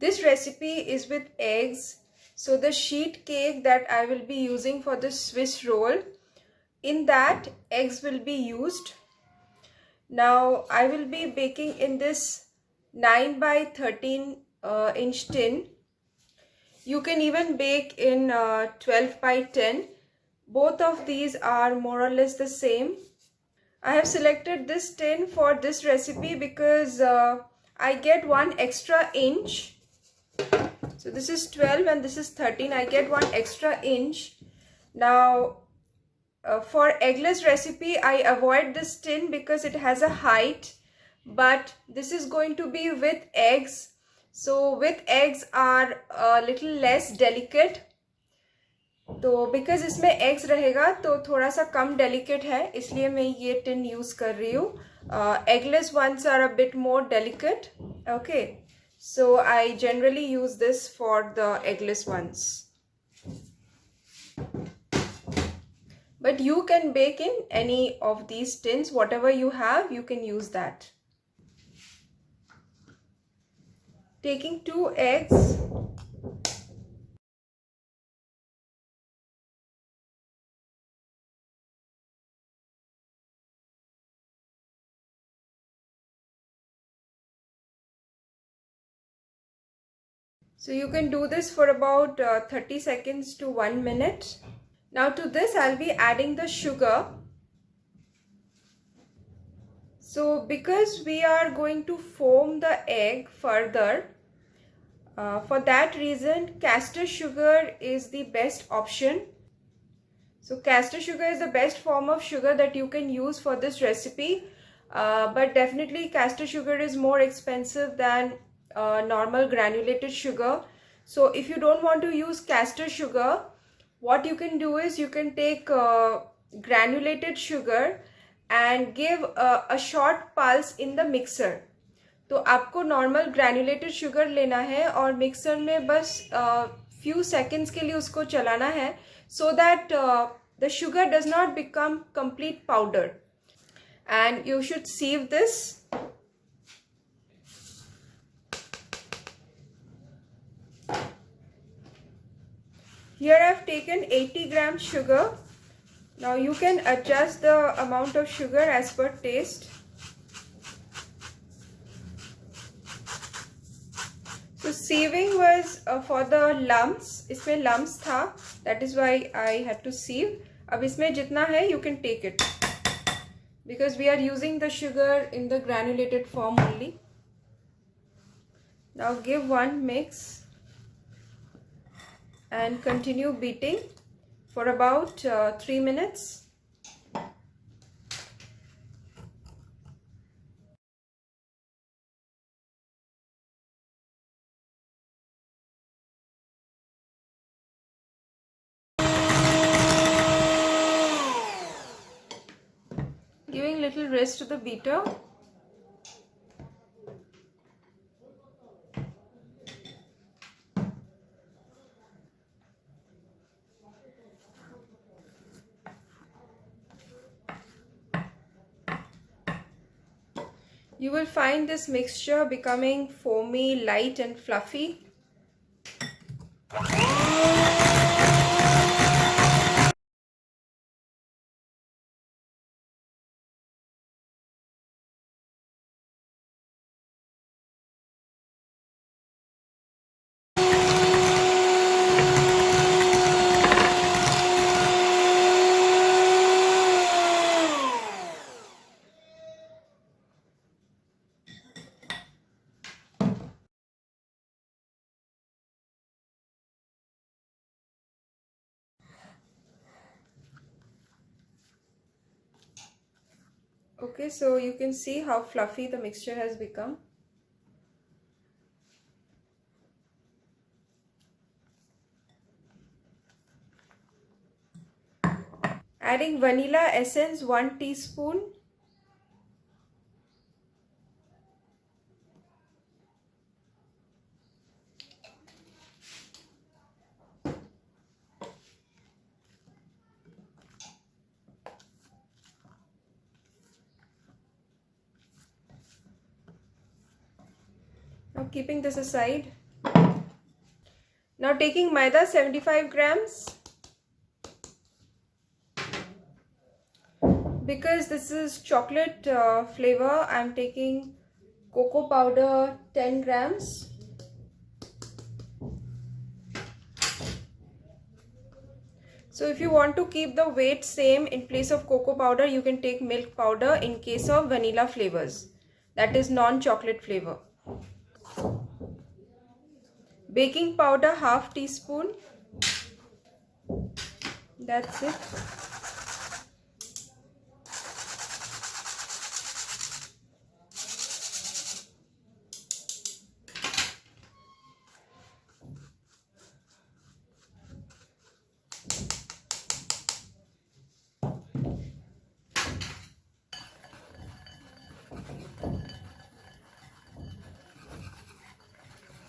This recipe is with eggs. So the sheet cake that I will be using for the Swiss roll, in that eggs will be used. Now I will be baking in this 9 by 13 inch tin. You can even bake in 12 by 10. Both of these are more or less the same. I have selected this tin for this recipe because I get 1 extra inch. So this is 12 and this is 13. I get 1 extra inch. Now for eggless recipe, I avoid this tin because it has a height, but this is going to be with eggs. So with eggs are a little less delicate. तो because इसमें eggs रहेगा तो थोड़ा सा कम delicate है, इसलिए मैं ये टिन यूज कर रही हूँ. Eggless ones are a bit more delicate. Okay, so I generally use this for the eggless ones. But you can bake in any of these tins. Whatever you have, you can use that. Taking 2 eggs. So you can do this for about 30 seconds to 1 minute. Now to this I'll be adding the sugar. So because we are going to foam the egg further, for that reason castor sugar is the best option. So castor sugar is the best form of sugar that you can use for this recipe, but definitely castor sugar is more expensive than normal granulated sugar. So if you don't want to use castor sugar, what you can do is you can take granulated sugar and give a short pulse in the mixer. तो आपको normal granulated sugar लेना है और mixer में बस few seconds के लिए उसको चलाना है, so that the sugar does not become complete powder. And you should sieve this. Here I have taken 80 grams sugar. Now you can adjust the amount of sugar as per taste. So sieving was for the lumps. इसमें lumps था, that is why I had to sieve. अब इसमें जितना है you can take it, because we are using the sugar in the granulated form only. Now give one mix and continue beating for about 3 minutes. Giving little rest to the beater. You will find this mixture becoming foamy, light and fluffy. Okay, so you can see how fluffy the mixture has become. Adding vanilla essence 1 teaspoon. Now keeping this aside, Now taking maida 75 grams. Because this is chocolate flavor, I'm taking cocoa powder 10 grams. So if you want to keep the weight same, in place of cocoa powder, you can take milk powder in case of vanilla flavors. That is non-chocolate flavor. Baking powder half teaspoon. That's it.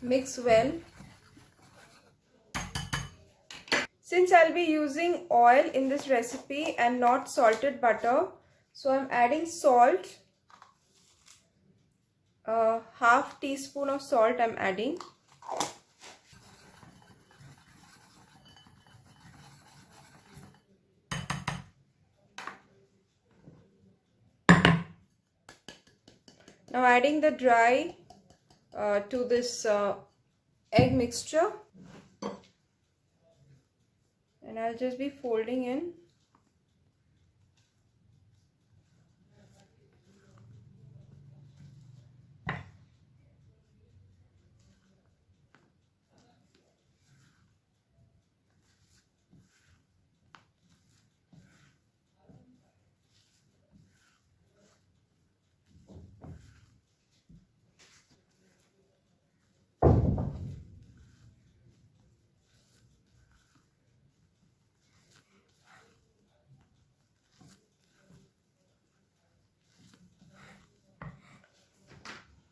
Mix well. Since I'll be using oil in this recipe and not salted butter, so I'm adding salt. Half teaspoon of salt I'm adding. Now adding the dry to this egg mixture, and I'll just be folding in.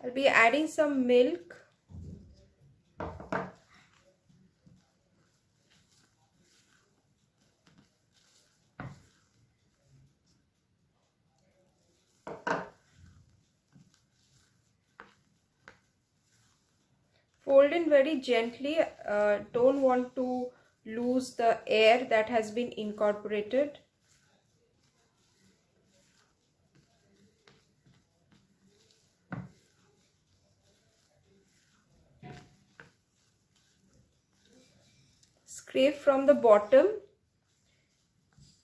I'll be adding some milk. Fold in very gently. Don't want to lose the air that has been incorporated. Scrape from the bottom.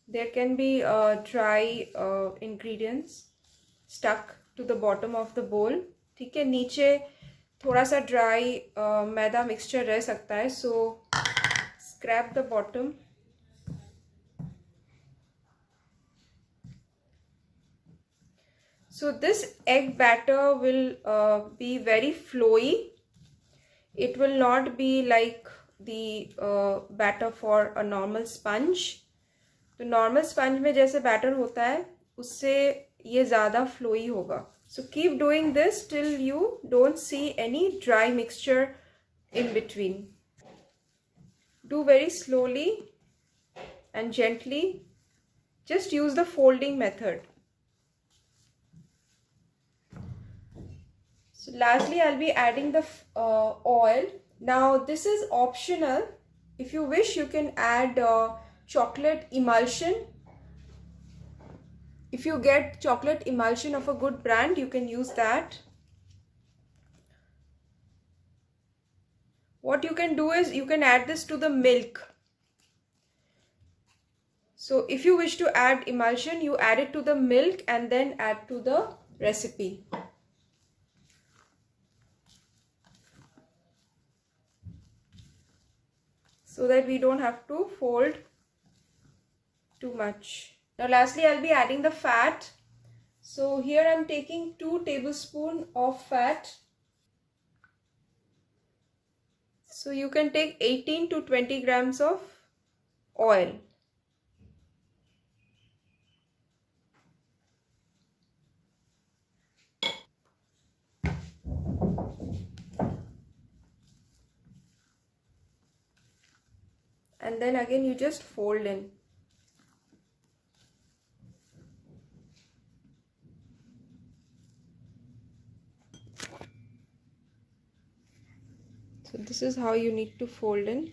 There can be dry ingredients stuck to the bottom of the bowl. ठीक है, नीचे थोड़ा सा dry मैदा mixture रह सकता है, so scrap the bottom. So this egg batter will be very flowy. It will not be like the batter for a normal sponge. तो normal sponge में जैसे बैटर होता है उससे ये ज़्यादा फ्लोई होगा. So keep doing this till you don't see any dry mixture in between. Do very slowly and gently. Just use the folding method. So lastly, I'll be adding the oil. Now this is optional. If you wish, you can add chocolate emulsion. If you get chocolate emulsion of a good brand, you can use that. What you can do is you can add this to the milk. So if you wish to add emulsion, you add it to the milk and then add to the recipe. So that we don't have to fold too much. Now lastly, I'll be adding the fat. So here I'm taking 2 tablespoons of fat. So you can take 18 to 20 grams of oil. And then again you just fold in. So this is how you need to fold in.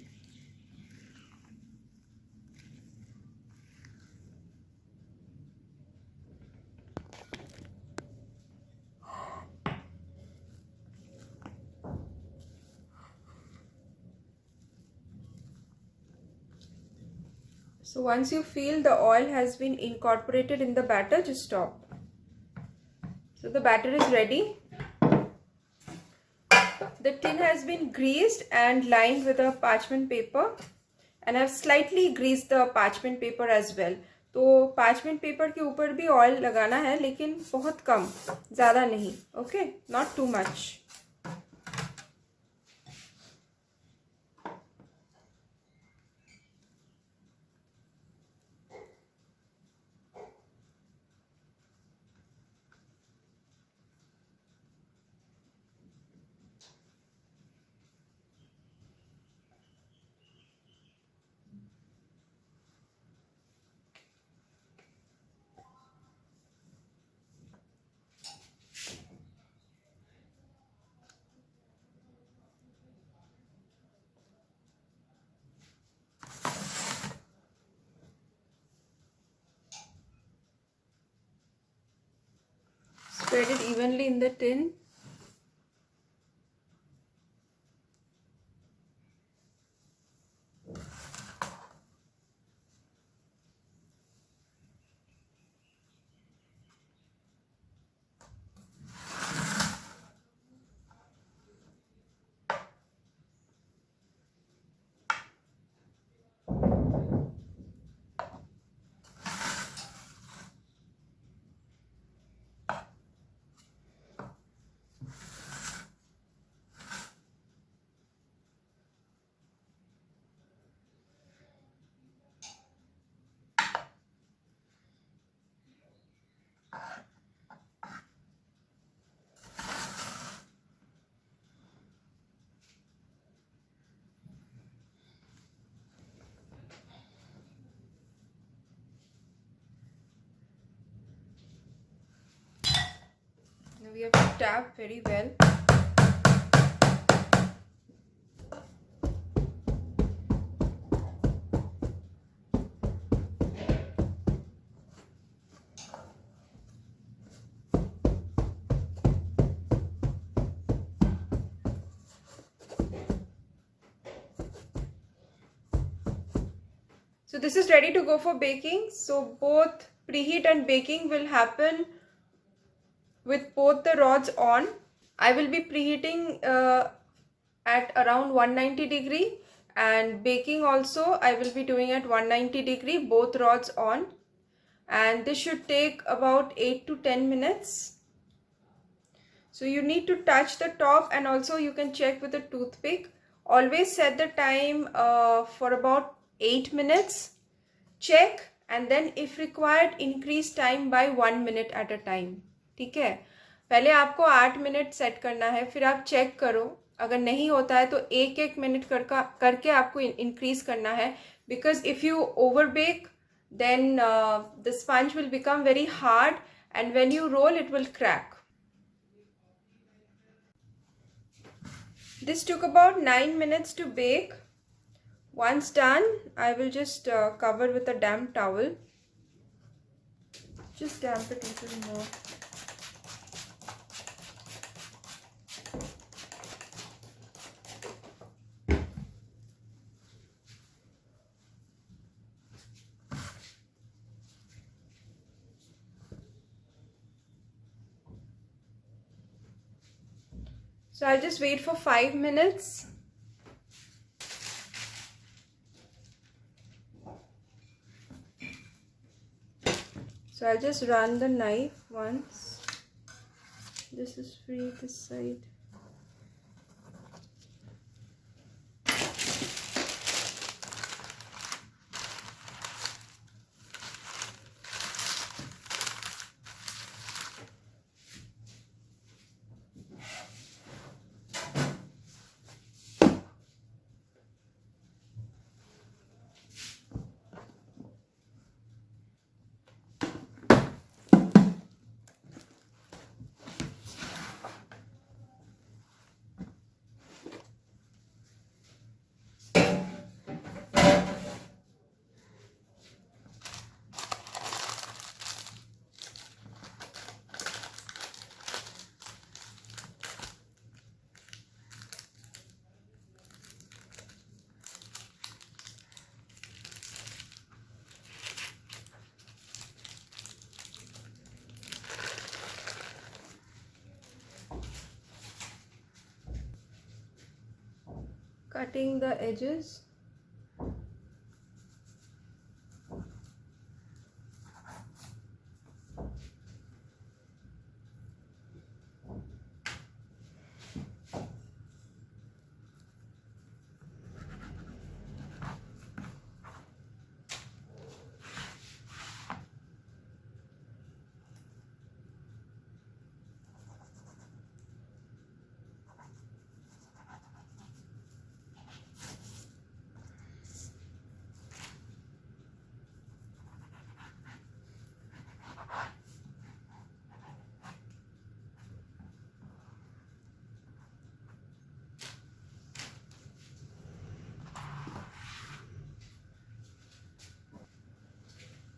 So once you feel the oil has been incorporated in the batter, just stop. So the batter is ready. The tin has been greased and lined with a parchment paper, and I've slightly greased the parchment paper as well. तो parchment paper के ऊपर भी oil लगाना है, लेकिन बहुत कम, ज़्यादा नहीं. Okay, not too much. Spread it evenly in the tin. Now we have to tap very well. So this is ready to go for baking. So both preheat and baking will happen with both the rods on. I will be preheating at around 190 degree, and baking also I will be doing at 190 degree, both rods on, and this should take about 8 to 10 minutes. So you need to touch the top, and also you can check with a toothpick. Always set the time for about 8 minutes. Check, and then if required increase time by 1 minute at a time. ठीक है, पहले आपको 8 minute set करना है, फिर आप check करो, अगर नहीं होता है तो एक एक मिनट करके आपको इंक्रीज करना है, because if you over bake then the sponge will become very hard, and when you roll it will crack. This took about 9 minutes to bake. Once done, I will just cover with a damp towel. Just damp it a little more. So I'll just wait for 5 minutes. So I'll just run the knife once. This is free, this side. cutting the edges.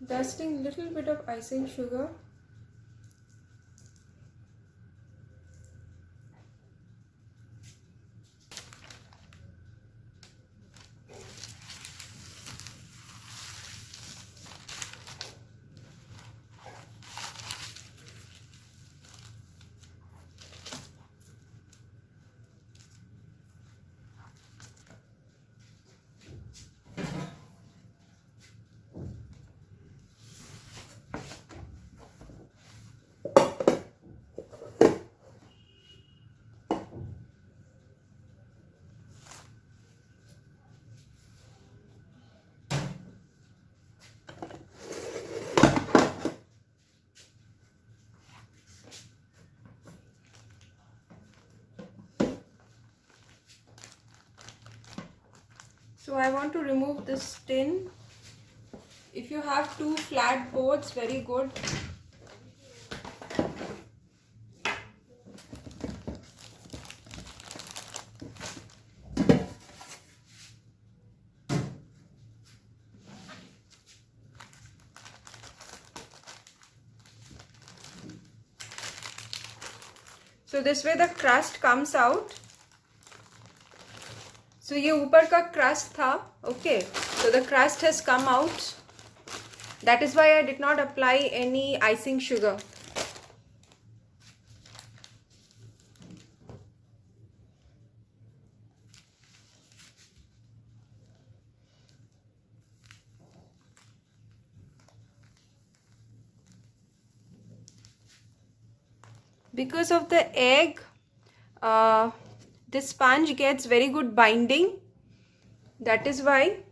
Dusting little bit of icing sugar. So I want to remove this tin. If you have two flat boards, very good. So this way the crust comes out. So ये ऊपर का crust था, okay. So the crust has come out. That is why I did not apply any icing sugar. Because of the egg, this sponge gets very good binding. That is why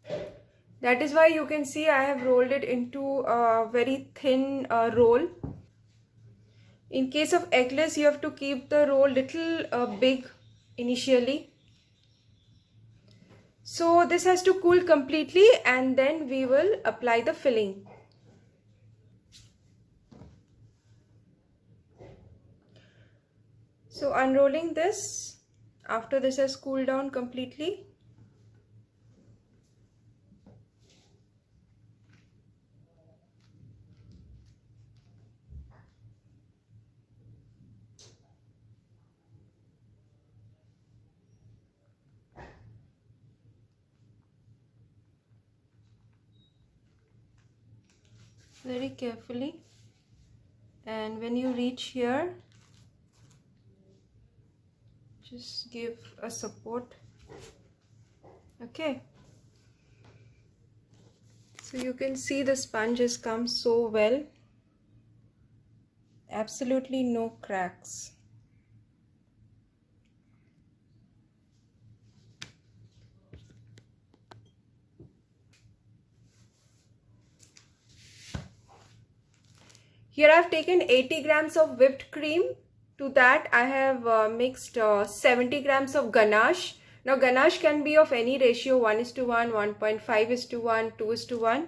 you can see I have rolled it into a very thin roll. In case of eggless, you have to keep the roll little big initially. So this has to cool completely and then we will apply the filling. So unrolling this after this has cooled down completely. Very carefully, and when you reach here, just give a support. Okay, so you can see the sponge has come so well, absolutely no cracks. Here I have taken 80 grams of whipped cream. To that I have mixed 70 grams of ganache. Now ganache can be of any ratio, 1:1, 1.5:1, 2:1.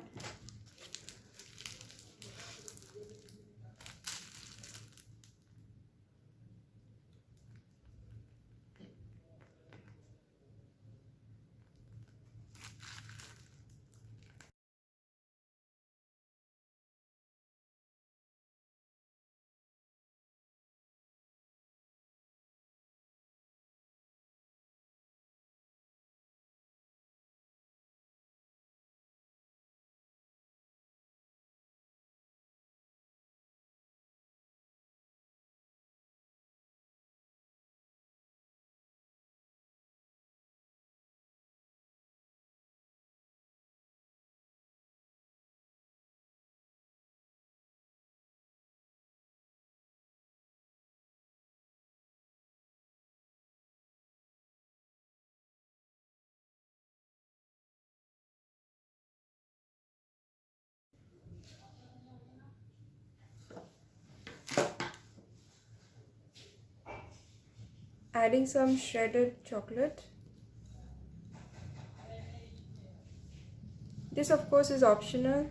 adding some shredded chocolate. This of course is optional.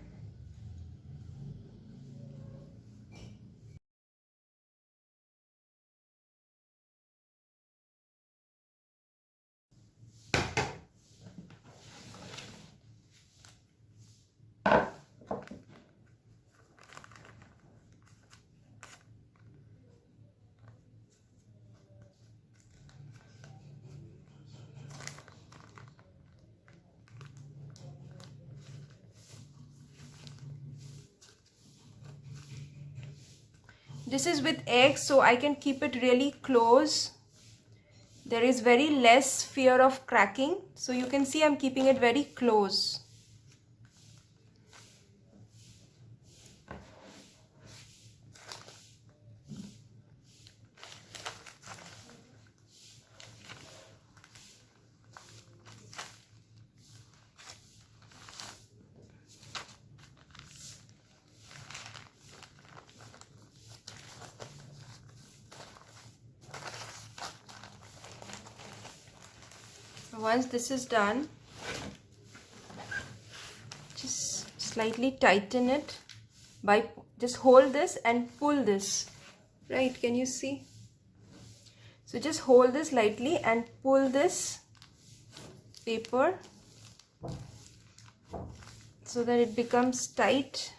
This is with eggs, so I can keep it really close. There is very less fear of cracking. So you can see I'm keeping it very close. Once this is done, just slightly tighten it by just hold this and pull this. Right, can you see? So just hold this lightly and pull this paper so that it becomes tight.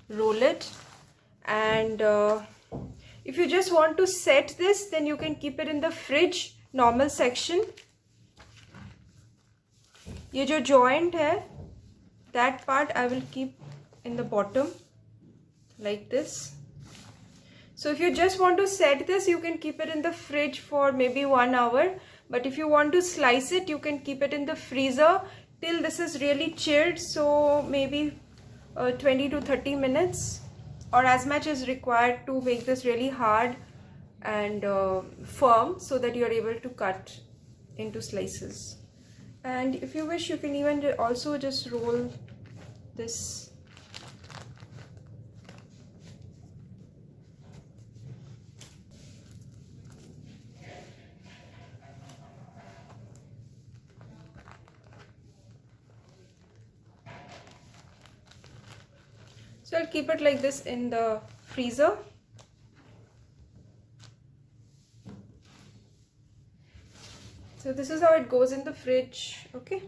Roll it, and if you just want to set this, then you can keep it in the fridge normal section. ये जो joint है, that part I will keep in the bottom like this. So if you just want to set this, you can keep it in the fridge for maybe 1 hour. But if you want to slice it, you can keep it in the freezer till this is really chilled. So maybe 20 to 30 minutes or as much as required to make this really hard and firm so that you are able to cut into slices. And if you wish, you can even also just roll this. So I'll keep it like this in the freezer. So this is how it goes in the fridge, okay?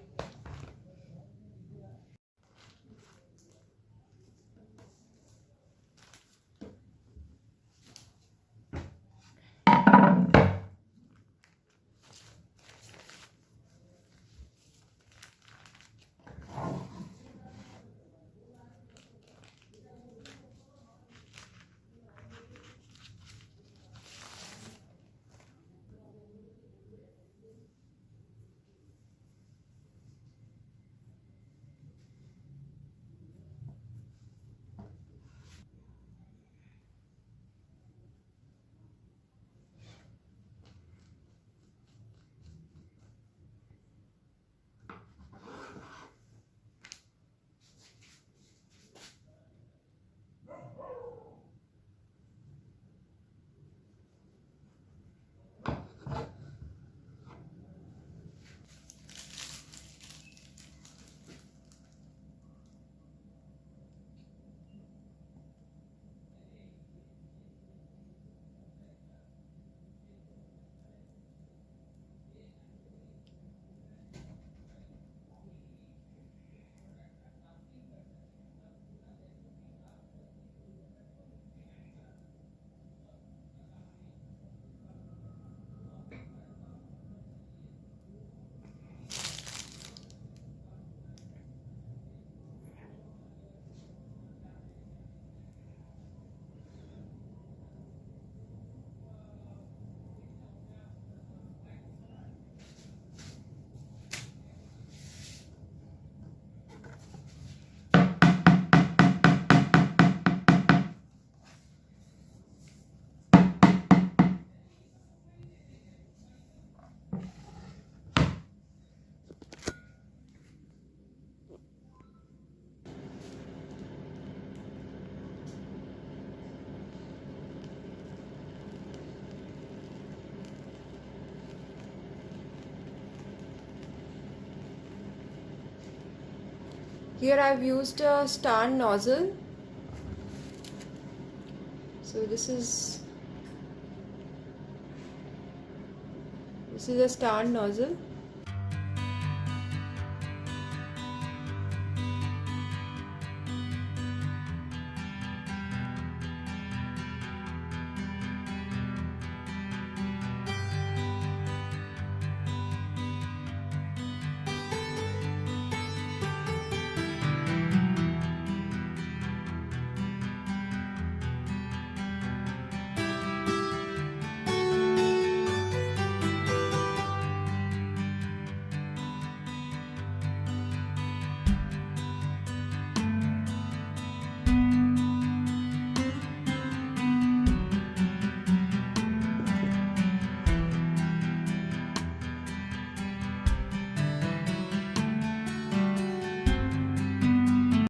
Here I've used a stand nozzle. So this is a stand nozzle.